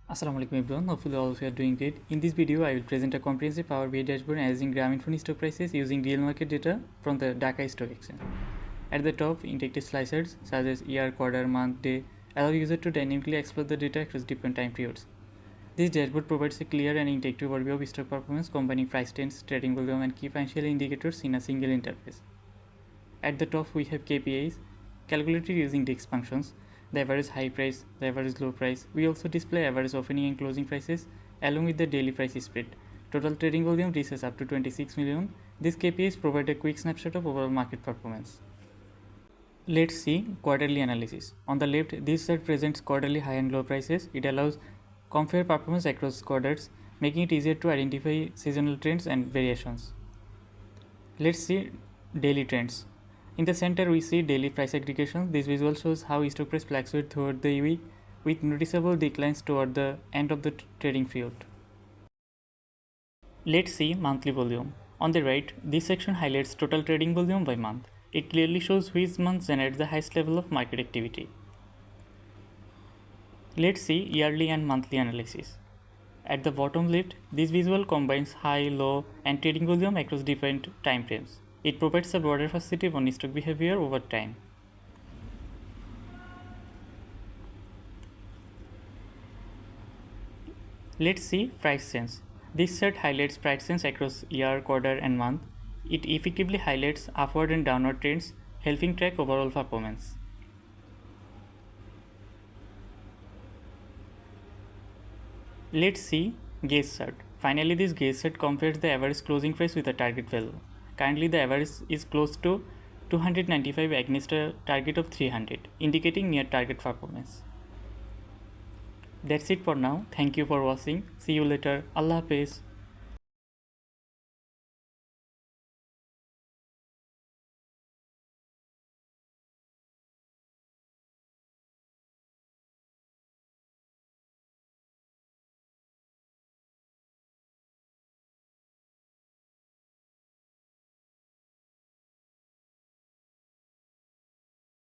Assalamu alaikum everyone, hopefully all of you are doing great. In this video, I will present a comprehensive Power BI dashboard analyzing Grameenphone stock prices using real market data from the Dhaka Stock Exchange. At the top, interactive slicers such as year, quarter, month, day allow users to dynamically explore the data across different time periods. This dashboard provides a clear and interactive overview of stock performance, combining price trends, trading volume, and key financial indicators in a single interface. At the top, we have KPIs calculated using DIX functions, the average high price, the average low price. We also display average opening and closing prices along with the daily price spread. Total trading volume reaches up to 26 million. These KPIs provide a quick snapshot of overall market performance. Let's see quarterly analysis. On the left, this chart presents quarterly high and low prices. It allows compare performance across quarters, making it easier to identify seasonal trends and variations. Let's see daily trends. In the center, we see daily price aggregation. This visual shows how stock price fluctuates throughout the week with noticeable declines toward the end of the trading period. Let's see monthly volume. On the right, this section highlights total trading volume by month. It clearly shows which month generates the highest level of market activity. Let's see yearly and monthly analysis. At the bottom left, this visual combines high, low, and trading volume across different time frames. It provides a broader perspective on stock behavior over time. Let's see price trends. This chart highlights price trends across year, quarter, and month. It effectively highlights upward and downward trends, helping track overall performance. Let's see gauge chart. Finally, this gauge chart compares the average closing price with the target value. Currently, the average is close to 295 against a target of 300, indicating near target performance. That's it for now. Thank you for watching. See you later. Allah Hafiz.